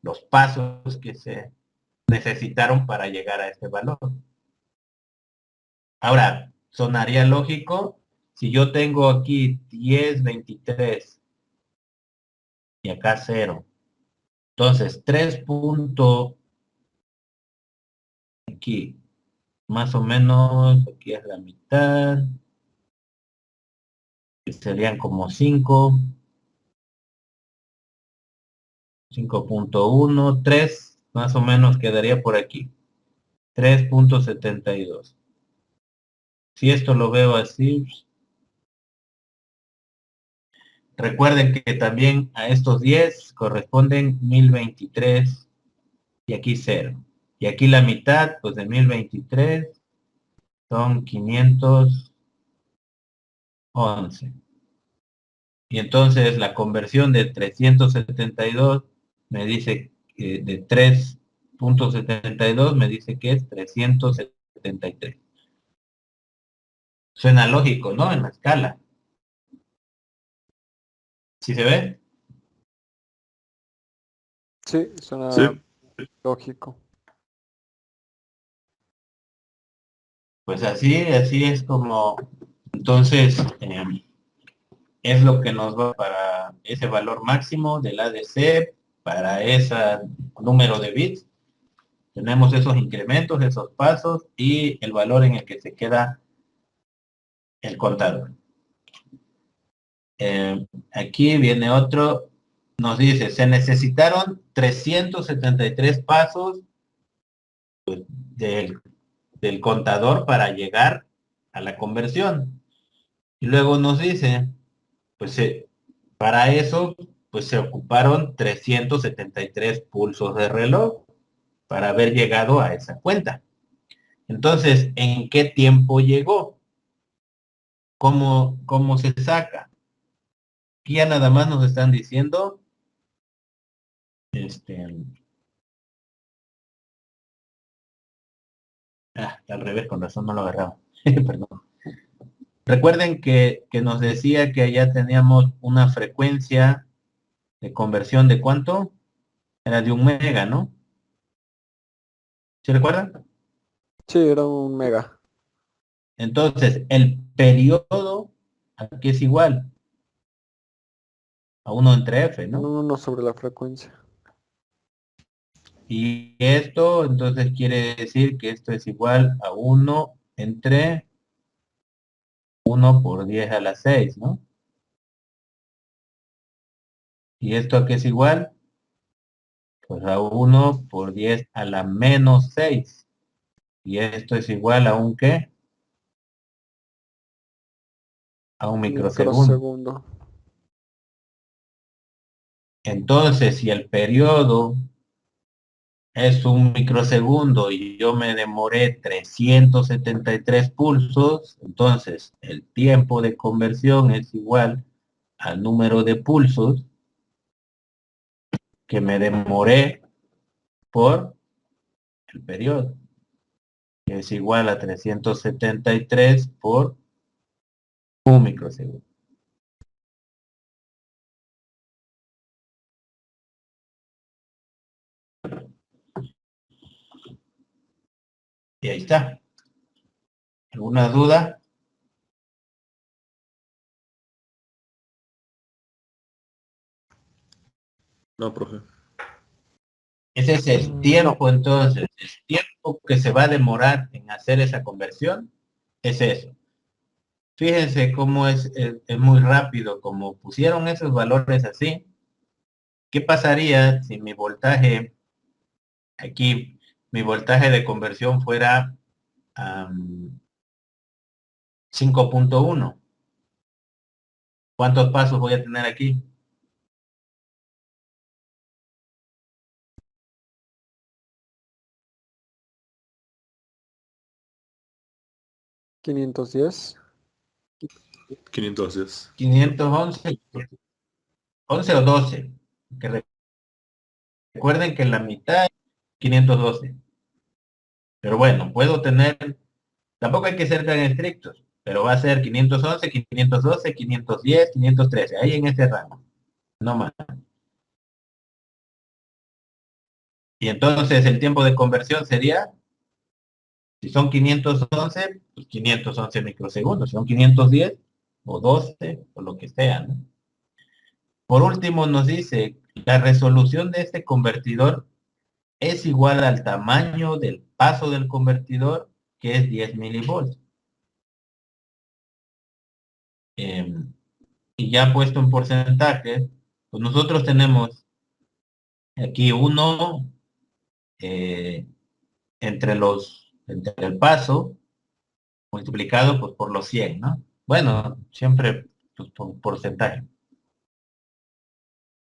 los pasos que se necesitaron para llegar a este valor. Ahora, sonaría lógico si yo tengo aquí 10, 23 y acá 0. Entonces, 3 aquí, más o menos, aquí es la mitad, que serían como 5, 5.1, 3, más o menos quedaría por aquí, 3.72. Si esto lo veo así, recuerden que también a estos 10 corresponden 1023 y aquí 0. Y aquí la mitad, pues de 1023 son 511. Y entonces la conversión de 372 me dice que de 3.72 me dice que es 373. Suena lógico, ¿no? En la escala. ¿Sí se ve? Sí, suena Sí. lógico. Pues así es como, entonces, es lo que nos va para ese valor máximo del ADC, para ese número de bits. Tenemos esos incrementos, esos pasos y el valor en el que se queda el contador. Aquí viene otro, nos dice, se necesitaron 373 pasos, pues, del contador para llegar a la conversión. Y luego nos dice, pues para eso, pues se ocuparon 373 pulsos de reloj para haber llegado a esa cuenta. Entonces, ¿en qué tiempo llegó? ¿Cómo se saca? Aquí ya nada más nos están diciendo, al revés, con razón no lo agarraba. Perdón. Recuerden que nos decía que allá teníamos una frecuencia de conversión de ¿cuánto? Era de 1 mega, ¿no? ¿Se recuerdan? Sí, era un mega. Entonces, el periodo aquí es igual a 1 entre F, ¿no? Uno sobre la frecuencia. Y esto, entonces, quiere decir que esto es igual a 1 entre 1 por 10 a la 6, ¿no? ¿Y esto a qué es igual? Pues a 1 por 10 a la menos 6. Y esto es igual a un ¿qué? A un microsegundo. Entonces, si el periodo es 1 microsegundo y yo me demoré 373 pulsos, entonces el tiempo de conversión es igual al número de pulsos que me demoré por el periodo, que es igual a 373 por 1 microsegundo. Y ahí está. ¿Alguna duda? No, profe. Ese es el tiempo, entonces, el tiempo que se va a demorar en hacer esa conversión, es eso. Fíjense cómo es muy rápido, como pusieron esos valores así. ¿Qué pasaría si mi voltaje, aquí, mi voltaje de conversión fuera 5.1? ¿Cuántos pasos voy a tener aquí? ¿510? 510. 511, 11 o 12. Que recuerden que la mitad es 512. Pero bueno, puedo tener, tampoco hay que ser tan estrictos, pero va a ser 511, 512, 510, 513, ahí en ese rango, no más. Y entonces el tiempo de conversión sería, si son 511, pues 511 microsegundos, si son 510 o 12 o lo que sea, ¿no? Por último nos dice, la resolución de este convertidor es igual al tamaño del paso del convertidor, que es 10 milivolts. Y ya puesto en porcentaje, pues nosotros tenemos aquí 1 entre el paso multiplicado pues, por los 100, ¿no? Bueno, siempre pues, por porcentaje.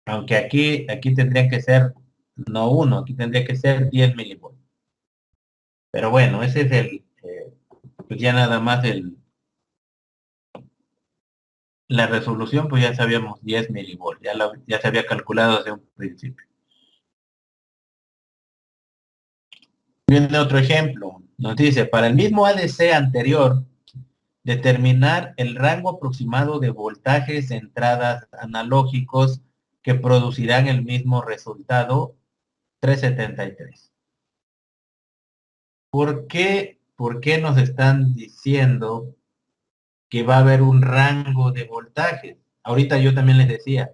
Aunque aquí tendría que ser no 1, aquí tendría que ser 10 milivolts. Pero bueno, ese es pues ya nada más la resolución, pues ya sabíamos 10 milivolts, ya se había calculado desde un principio. Viene otro ejemplo, nos dice, para el mismo ADC anterior, determinar el rango aproximado de voltajes de entradas analógicos que producirán el mismo resultado, 373. ¿Por qué nos están diciendo que va a haber un rango de voltajes? Ahorita yo también les decía,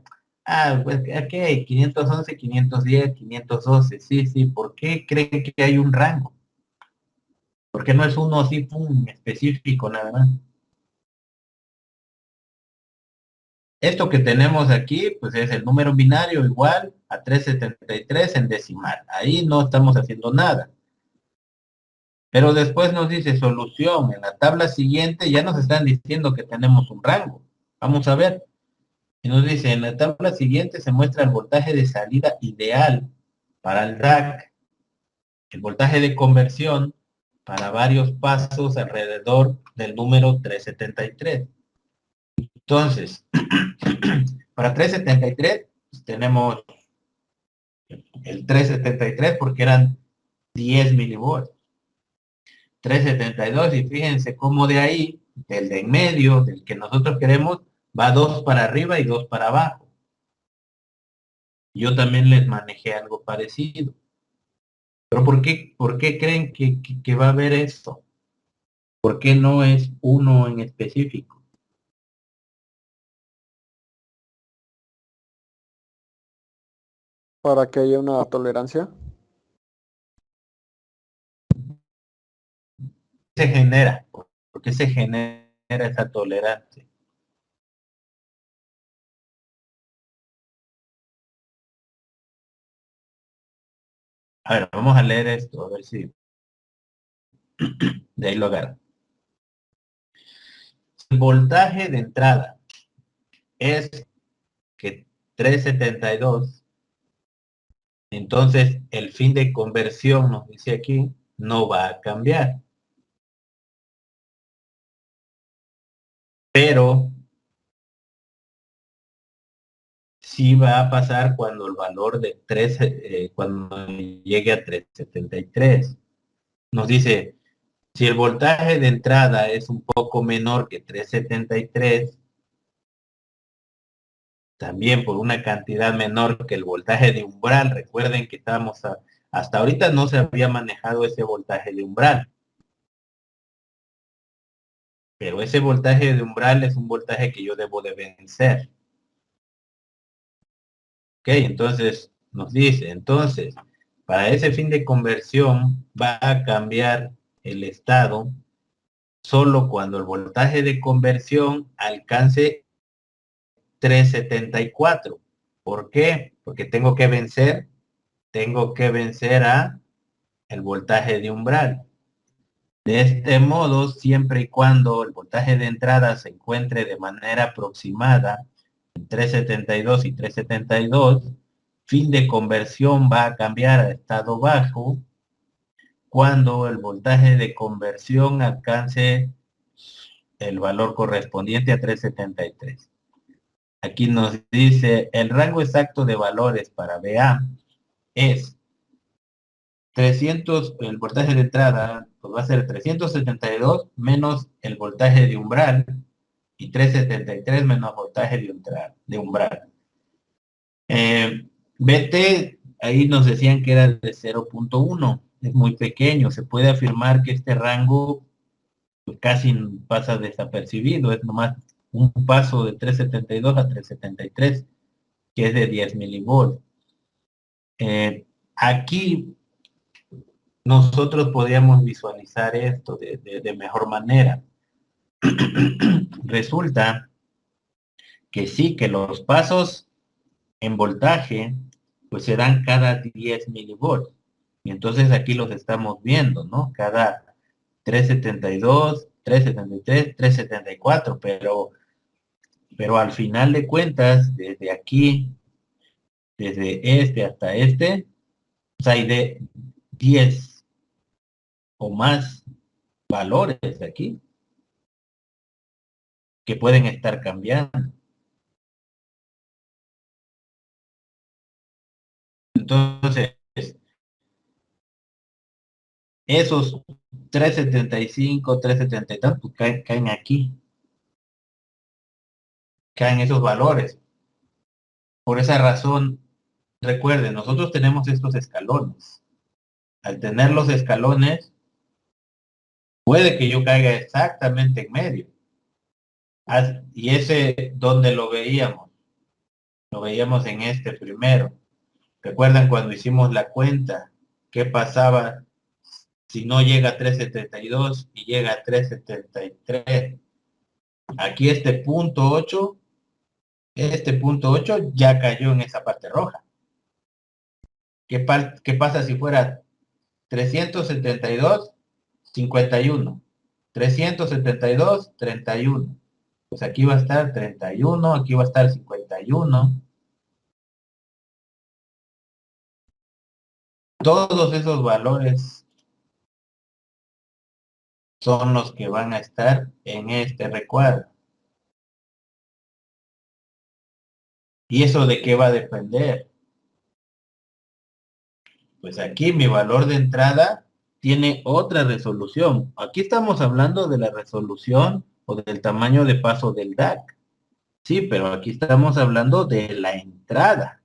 pues ok, 511, 510, 512, sí, ¿por qué creen que hay un rango? Porque no es uno así, pum, específico nada más. Esto que tenemos aquí, pues es el número binario igual a 373 en decimal. Ahí no estamos haciendo nada. Pero después nos dice solución. En la tabla siguiente ya nos están diciendo que tenemos un rango. Vamos a ver. Y nos dice, en la tabla siguiente se muestra el voltaje de salida ideal para el DAC, el voltaje de conversión para varios pasos alrededor del número 373. Entonces, para 373 pues, tenemos el 373 porque eran 10 milivolts. 372 y fíjense cómo de ahí, del de en medio, del que nosotros queremos, va 2 para arriba y 2 para abajo. Yo también les manejé algo parecido. Pero ¿por qué creen que va a haber esto? ¿Por qué no es uno en específico? Para que haya una tolerancia. Se genera, ¿por qué se genera esa tolerancia? A ver, vamos a leer esto, a ver si de ahí lo agarran. El voltaje de entrada es que 372, entonces el fin de conversión, nos dice aquí, no va a cambiar. Pero sí va a pasar cuando el valor de 3, cuando llegue a 373. Nos dice, si el voltaje de entrada es un poco menor que 373, también por una cantidad menor que el voltaje de umbral. Recuerden que hasta ahorita no se había manejado ese voltaje de umbral. Pero ese voltaje de umbral es un voltaje que yo debo de vencer. Ok, entonces nos dice, entonces, para ese fin de conversión va a cambiar el estado solo cuando el voltaje de conversión alcance 374. ¿Por qué? Porque tengo que vencer a el voltaje de umbral. De este modo, siempre y cuando el voltaje de entrada se encuentre de manera aproximada en 372 y 372, fin de conversión va a cambiar a estado bajo cuando el voltaje de conversión alcance el valor correspondiente a 373. Aquí nos dice el rango exacto de valores para BA es 300, el voltaje de entrada pues va a ser 372 menos el voltaje de umbral y 373 menos voltaje de umbral. BT, ahí nos decían que era de 0.1, es muy pequeño, se puede afirmar que este rango pues, casi pasa desapercibido, es nomás un paso de 372 a 373, que es de 10 milivolts. Aquí nosotros podríamos visualizar esto de mejor manera. Resulta que sí, que los pasos en voltaje pues serán cada 10 milivolts. Y entonces aquí los estamos viendo, ¿no? Cada 372, 373, 374, pero al final de cuentas, desde aquí, desde este hasta este, pues hay de 10 o más valores aquí que pueden estar cambiando. Entonces, esos 375, 370 y tanto caen aquí. Caen esos valores. Por esa razón, recuerden, nosotros tenemos estos escalones. Al tener los escalones, puede que yo caiga exactamente en medio. Y ese, ¿dónde lo veíamos? Lo veíamos en este primero. ¿Recuerdan cuando hicimos la cuenta? ¿Qué pasaba si no llega a 372 y llega a 373? Aquí este punto 8 ya cayó en esa parte roja. ¿Qué pasa si fuera 372, 51? 372, 31. Pues aquí va a estar 31, aquí va a estar 51. Todos esos valores son los que van a estar en este recuadro. ¿Y eso de qué va a depender? Pues aquí mi valor de entrada tiene otra resolución. Aquí estamos hablando de la resolución o del tamaño de paso del DAC. Sí, pero aquí estamos hablando de la entrada.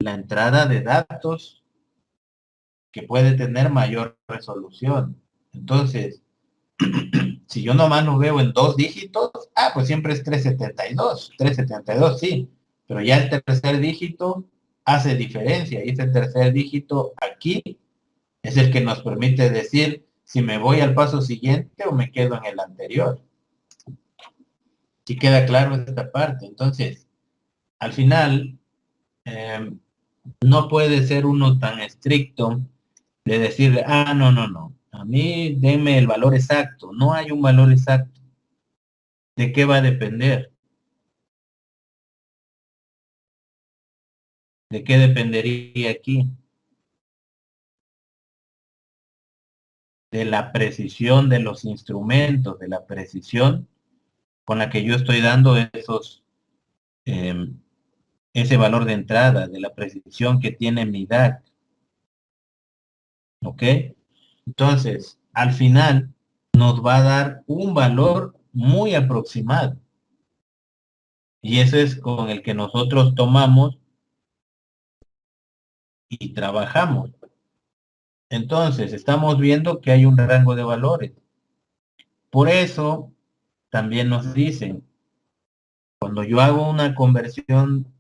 La entrada de datos que puede tener mayor resolución. Entonces, si yo nomás lo veo en 2 dígitos, pues siempre es 372. 372, sí. Pero ya el tercer dígito hace diferencia. Y ese tercer dígito aquí es el que nos permite decir si me voy al paso siguiente o me quedo en el anterior. Si queda claro esta parte. Entonces, al final, no puede ser uno tan estricto de decirle, no. A mí denme el valor exacto. No hay un valor exacto. ¿De qué va a depender? ¿De qué dependería aquí? De la precisión de los instrumentos, de la precisión con la que yo estoy dando ese valor de entrada de la precisión que tiene mi DAC. ¿Ok? Entonces, al final nos va a dar un valor muy aproximado. Y ese es con el que nosotros tomamos y trabajamos. Entonces, estamos viendo que hay un rango de valores. Por eso, también nos dicen, cuando yo hago una conversión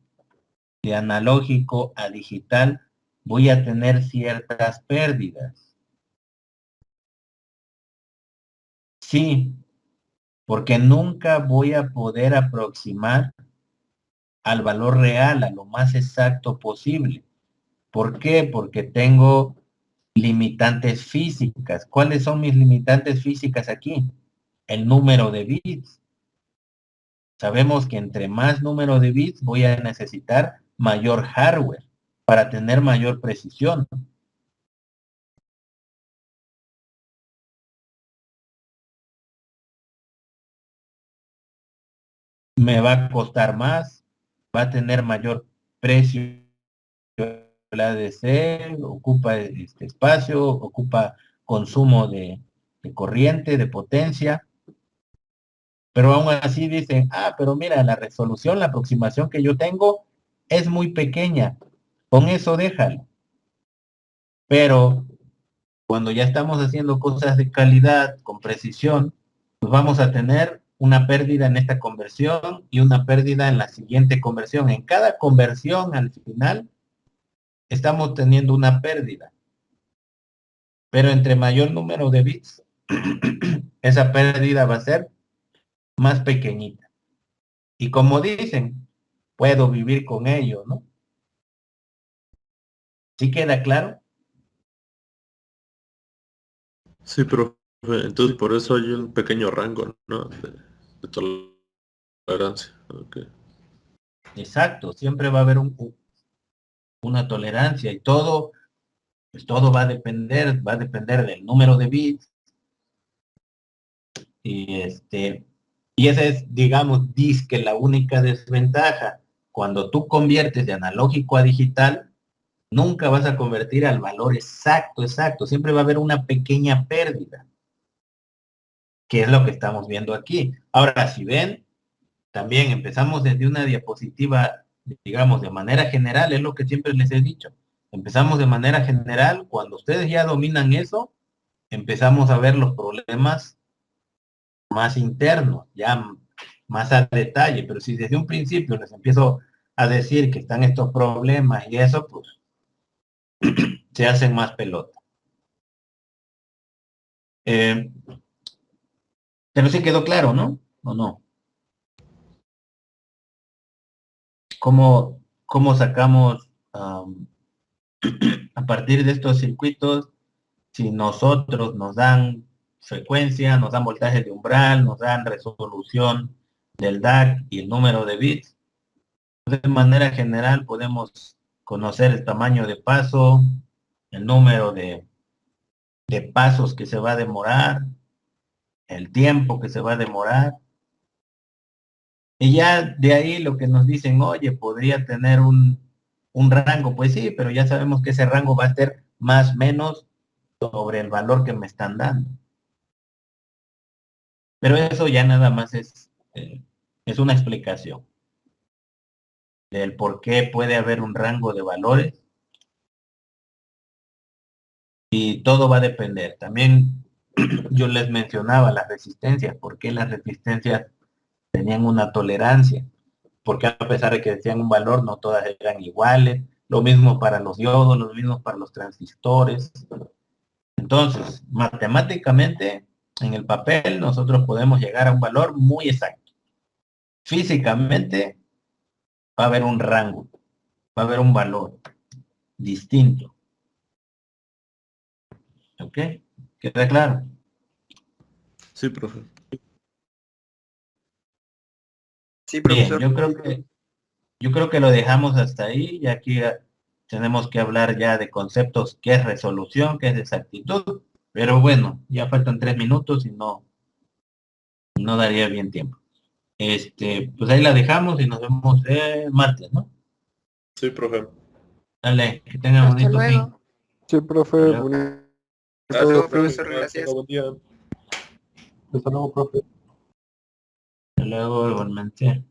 de analógico a digital, voy a tener ciertas pérdidas. Sí, porque nunca voy a poder aproximar al valor real, a lo más exacto posible. ¿Por qué? Porque tengo limitantes físicas. ¿Cuáles son mis limitantes físicas aquí? El número de bits. Sabemos que entre más número de bits voy a necesitar mayor hardware para tener mayor precisión. Me va a costar más, va a tener mayor precio. La ADC ocupa espacio, ocupa consumo de corriente, de potencia. Pero aún así dicen, pero mira, la resolución, la aproximación que yo tengo es muy pequeña. Con eso déjalo. Pero cuando ya estamos haciendo cosas de calidad, con precisión, pues vamos a tener una pérdida en esta conversión y una pérdida en la siguiente conversión. En cada conversión, al final, estamos teniendo una pérdida. Pero entre mayor número de bits, esa pérdida va a ser más pequeñita. Y como dicen, puedo vivir con ello, ¿no? ¿Sí queda claro? Sí, profe. Entonces por eso hay un pequeño rango, ¿no? De tolerancia. Okay. Exacto, siempre va a haber una tolerancia y todo, pues todo va a depender del número de bits. Y esa es, digamos, disque la única desventaja. Cuando tú conviertes de analógico a digital, nunca vas a convertir al valor exacto. Siempre va a haber una pequeña pérdida, que es lo que estamos viendo aquí. Ahora, si ven, también empezamos desde una diapositiva, digamos, de manera general, es lo que siempre les he dicho. Empezamos de manera general, cuando ustedes ya dominan eso, empezamos a ver los problemas más internos, ya más a detalle, pero si desde un principio les empiezo a decir que están estos problemas y eso, pues se hacen más pelota. Pero sí quedó claro, ¿no? ¿O no? ¿Cómo sacamos a partir de estos circuitos, si nosotros nos dan frecuencia, nos dan voltaje de umbral, nos dan resolución del DAC y el número de bits? De manera general podemos conocer el tamaño de paso, el número de pasos que se va a demorar, el tiempo que se va a demorar. Y ya de ahí lo que nos dicen, oye, podría tener un rango. Pues sí, pero ya sabemos que ese rango va a ser más o menos sobre el valor que me están dando. Pero eso ya nada más es una explicación del por qué puede haber un rango de valores. Y todo va a depender. También yo les mencionaba las resistencias, por qué las resistencias tenían una tolerancia, porque a pesar de que decían un valor, no todas eran iguales. Lo mismo para los diodos, lo mismo para los transistores. Entonces, matemáticamente, en el papel, nosotros podemos llegar a un valor muy exacto. Físicamente, va a haber un rango, va a haber un valor distinto. ¿Ok? ¿Queda claro? Sí, profe. Sí, Bien, profesor. yo creo que lo dejamos hasta ahí y aquí tenemos que hablar ya de conceptos, qué es resolución, qué es exactitud, pero bueno, ya faltan 3 minutos y no daría bien tiempo. Pues ahí la dejamos y nos vemos el martes, ¿no? Sí, profe. Dale, que tengan Hasta bonito fin. luego. Sí, profe, Hola. bonito. Gracias, luego, profe. profesor, gracias. Buen día. Hasta luego, profe. Hasta luego, igualmente.